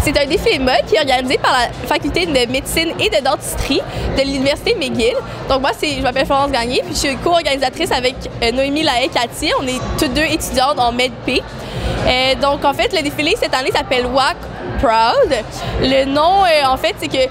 C'est un défilé mode qui est organisé par la faculté de médecine et de dentisterie de l'université McGill. Donc moi, je m'appelle Florence Gagné, puis je suis co-organisatrice avec Noémie Lahaye-Cathy. On est toutes deux étudiantes en MEDP. Donc en fait, le défilé cette année s'appelle Walk Proud. Le nom, en fait, c'est que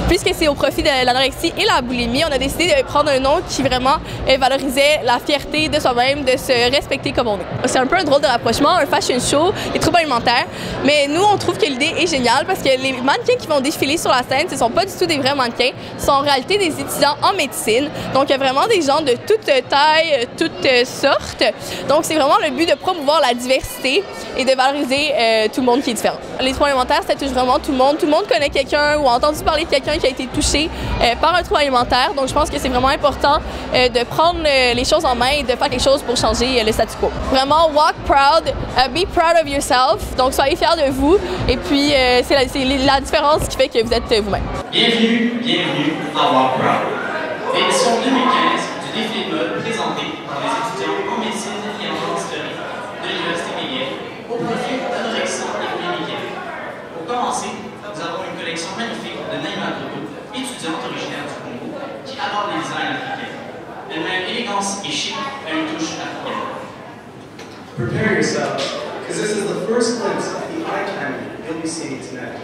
puisque c'est au profit de l'anorexie et la boulimie, on a décidé de prendre un nom qui vraiment valorisait la fierté de soi-même, de se respecter comme on est. C'est un peu un drôle de rapprochement, un fashion show, les troubles alimentaires, mais nous, on trouve que l'idée est géniale parce que les mannequins qui vont défiler sur la scène, ce ne sont pas du tout des vrais mannequins, ce sont en réalité des étudiants en médecine. Donc, il y a vraiment des gens de toutes tailles, toutes sortes. Donc, c'est vraiment le but de promouvoir la diversité et de valoriser tout le monde qui est différent. Les troubles alimentaires, ça touche vraiment tout le monde. Tout le monde connaît quelqu'un ou a entendu parler de quelqu'un qui a été touché par un trouble alimentaire. Donc, je pense que c'est vraiment important de prendre les choses en main et de faire quelque chose pour changer le statu quo. Vraiment, walk proud, be proud of yourself. Donc, soyez fiers de vous. Et puis, c'est la différence qui fait que vous êtes vous-même. Bienvenue à Walk Proud. Édition 2015 du défilé de mode présenté par les étudiants en médecine et en dentisterie de l'Université McGill au profit d'anorexie et boulimie. Pour commencer, nous avons une collection magnifique de Naïma Toto, étudiante originaire du Congo, qui aborde les designs africains. Elle mêle élégance et chic à une touche africaine. Prepare yourselves, because this is the first glimpse of the eye candy you'll be seeing tonight.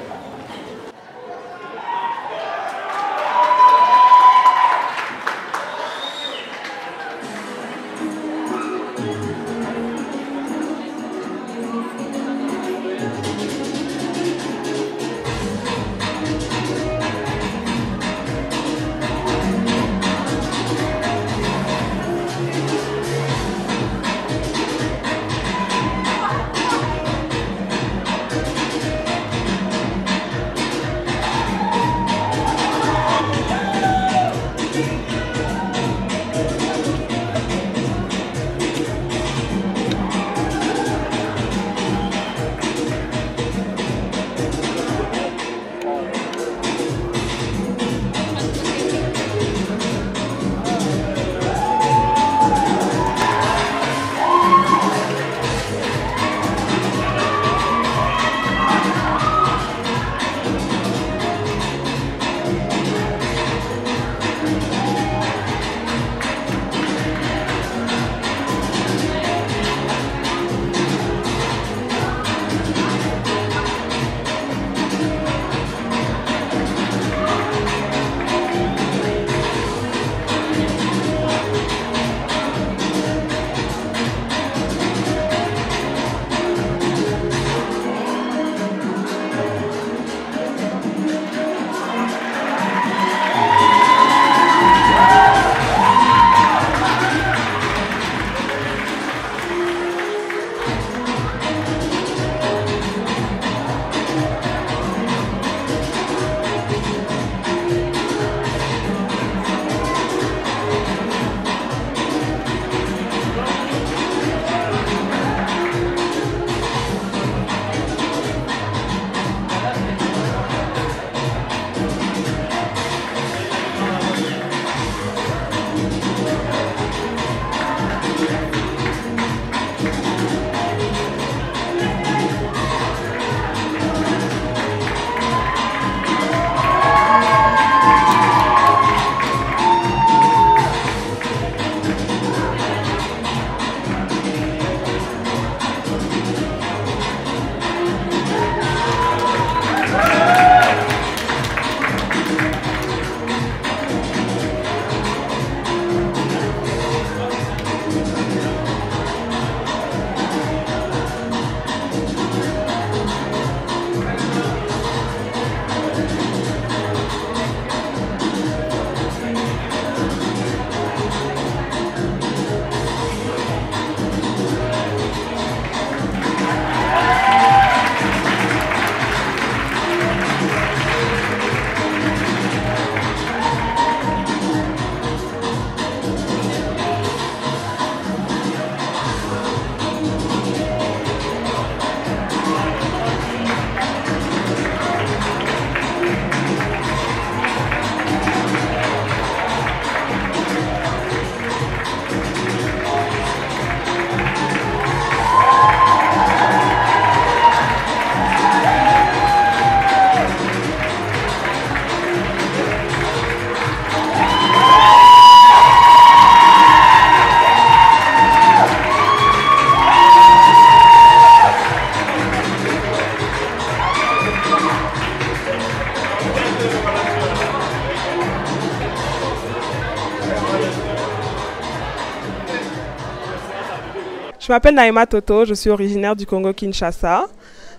Je m'appelle Naïma Toto, je suis originaire du Congo-Kinshasa.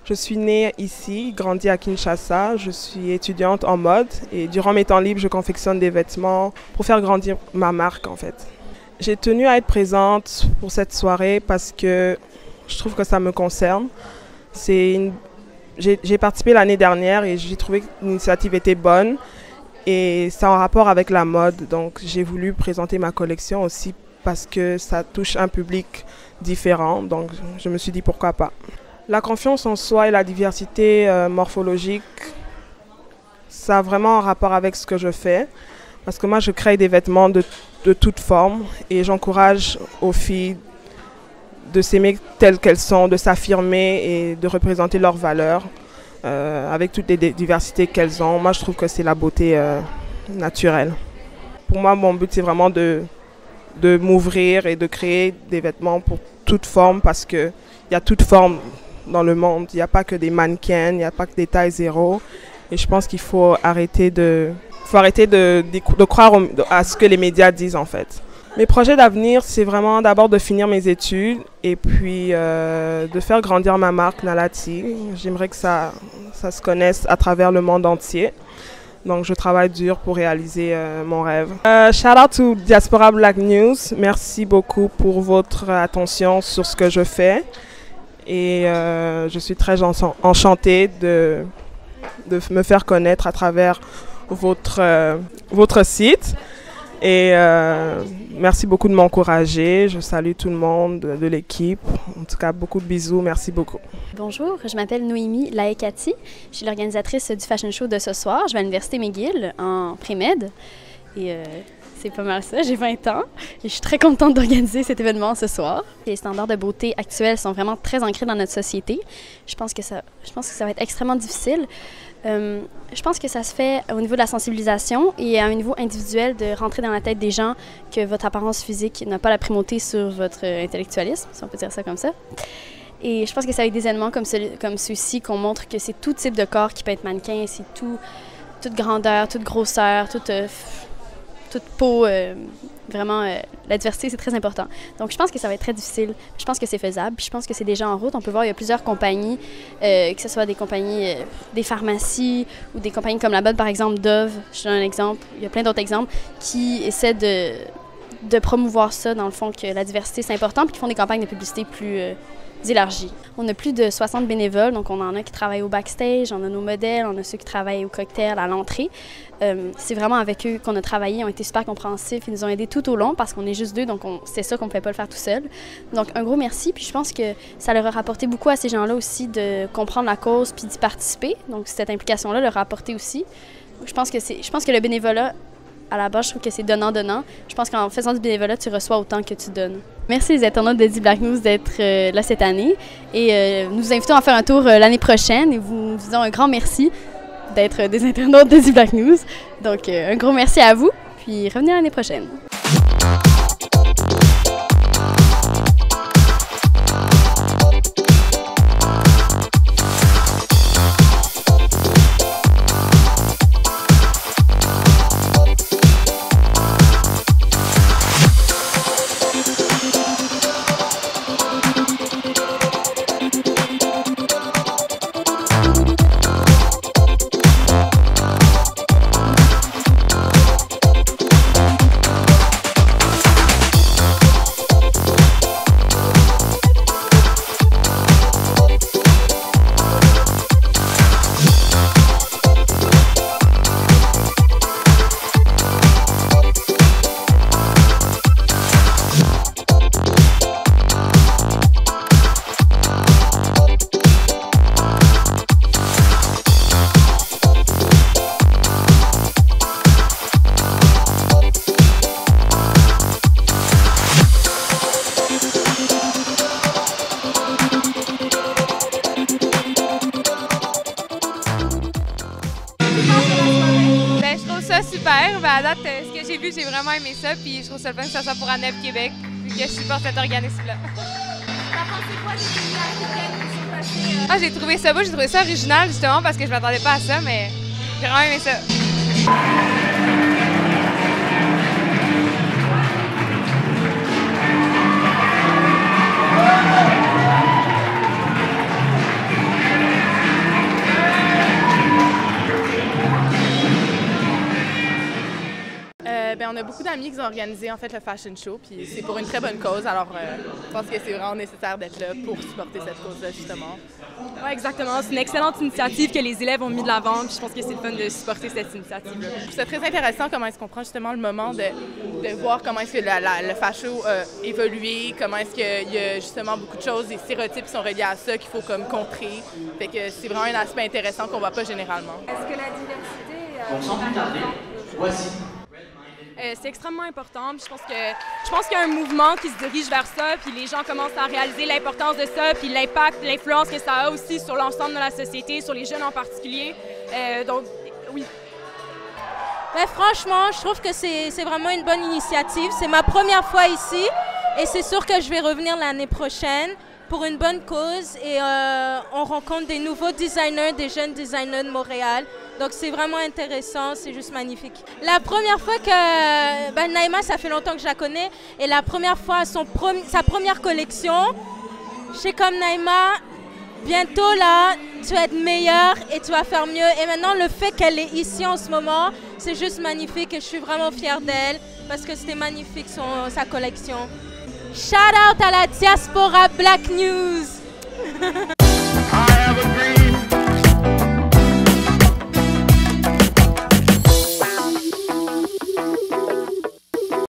Je suis née ici, grandie à Kinshasa. Je suis étudiante en mode et durant mes temps libres, je confectionne des vêtements pour faire grandir ma marque en fait. J'ai tenu à être présente pour cette soirée parce que je trouve que ça me concerne. J'ai participé l'année dernière et j'ai trouvé que l'initiative était bonne et c'est en rapport avec la mode. Donc j'ai voulu présenter ma collection aussi parce que ça touche un public différent. Donc je me suis dit pourquoi pas. La confiance en soi et la diversité morphologique, ça a vraiment un rapport avec ce que je fais. Parce que moi, je crée des vêtements de toutes formes et j'encourage aux filles de s'aimer telles qu'elles sont, de s'affirmer et de représenter leurs valeurs avec toutes les diversités qu'elles ont. Moi, je trouve que c'est la beauté naturelle. Pour moi, mon but, c'est vraiment de m'ouvrir et de créer des vêtements pour toutes formes parce qu'il y a toutes formes dans le monde. Il n'y a pas que des mannequins, il n'y a pas que des tailles zéro. Et je pense qu'il faut arrêter de croire à ce que les médias disent en fait. Mes projets d'avenir, c'est vraiment d'abord de finir mes études et puis de faire grandir ma marque Nalati. J'aimerais que ça se connaisse à travers le monde entier. Donc je travaille dur pour réaliser mon rêve. Shout out to Diaspora Black News. Merci beaucoup pour votre attention sur ce que je fais. Et je suis très enchantée de me faire connaître à travers votre site. Et merci beaucoup de m'encourager. Je salue tout le monde de l'équipe. En tout cas, beaucoup de bisous. Merci beaucoup. Bonjour, je m'appelle Noémie Laekati. Je suis l'organisatrice du fashion show de ce soir. Je vais à l'Université McGill en pré-med. Et c'est pas mal ça. J'ai 20 ans et je suis très contente d'organiser cet événement ce soir. Les standards de beauté actuels sont vraiment très ancrés dans notre société. Je pense que ça va être extrêmement difficile. Je pense que ça se fait au niveau de la sensibilisation et à un niveau individuel de rentrer dans la tête des gens que votre apparence physique n'a pas la primauté sur votre intellectualisme, si on peut dire ça comme ça. Et je pense que c'est avec des événements comme ceux-ci qu'on montre que c'est tout type de corps qui peut être mannequin, c'est toute grandeur, toute grosseur, toute peau. Vraiment, la diversité, c'est très important. Donc, je pense que ça va être très difficile. Je pense que c'est faisable. Puis je pense que c'est déjà en route. On peut voir, il y a plusieurs compagnies, que ce soit des compagnies, des pharmacies ou des compagnies comme la mode, par exemple, Dove. Je donne un exemple. Il y a plein d'autres exemples qui essaient de promouvoir ça, dans le fond, que la diversité, c'est important, puis qui font des campagnes de publicité plus élargies. On a plus de 60 bénévoles, donc on en a qui travaillent au backstage, on a nos modèles, on a ceux qui travaillent au cocktail, à l'entrée. C'est vraiment avec eux qu'on a travaillé, ils ont été super compréhensifs, ils nous ont aidés tout au long parce qu'on est juste deux, donc c'est ça qu'on ne pouvait pas le faire tout seul. Donc un gros merci, puis je pense que ça leur a rapporté beaucoup à ces gens-là aussi de comprendre la cause puis d'y participer. Donc cette implication-là leur a apporté aussi. Je pense que le bénévolat, à la base, je trouve que c'est donnant-donnant. Je pense qu'en faisant du bénévolat, tu reçois autant que tu donnes. Merci les internautes de The Black News d'être là cette année. Et nous vous invitons à faire un tour l'année prochaine et nous disons un grand merci d'être des internautes de The Black News. Donc, un gros merci à vous, puis revenez l'année prochaine. super. À date, ce que j'ai vu, j'ai vraiment aimé ça. Puis je trouve ça le fun que ça soit pour Annev Québec, vu que je supporte cet organisme-là. T'as pensé quoi des similarités qui sont passées? Ah, j'ai trouvé ça beau, j'ai trouvé ça original justement parce que je m'attendais pas à ça, mais j'ai vraiment aimé ça. beaucoup d'amis qui ont organisé en fait le fashion show, puis c'est pour une très bonne cause. Alors, je pense que c'est vraiment nécessaire d'être là pour supporter cette cause-là, justement. Oui, exactement. C'est une excellente initiative que les élèves ont mis de l'avant, puis je pense que c'est le fun de supporter cette initiative-là. C'est très intéressant comment est-ce qu'on prend justement le moment de voir comment est-ce que le fashion a évolué, comment est-ce qu'il y a justement beaucoup de choses, des stéréotypes qui sont reliés à ça qu'il faut comme contrer. Fait que c'est vraiment un aspect intéressant qu'on voit pas généralement. Est-ce que la diversité Donc sans plus tarder, voici. C'est extrêmement important. Puis je pense qu'il y a un mouvement qui se dirige vers ça, puis les gens commencent à réaliser l'importance de ça, puis l'impact, l'influence que ça a aussi sur l'ensemble de la société, sur les jeunes en particulier. Donc, oui. Ben, franchement, je trouve que c'est vraiment une bonne initiative. C'est ma première fois ici et c'est sûr que je vais revenir l'année prochaine pour une bonne cause et on rencontre des nouveaux designers, des jeunes designers de Montréal. Donc c'est vraiment intéressant, c'est juste magnifique. La première fois que Naïma, ça fait longtemps que je la connais, et la première fois, sa première collection, je sais comme Naïma, bientôt là, tu vas être meilleure et tu vas faire mieux. Et maintenant, le fait qu'elle est ici en ce moment, c'est juste magnifique et je suis vraiment fière d'elle parce que c'était magnifique sa collection. Shout out à la Diaspora Black News!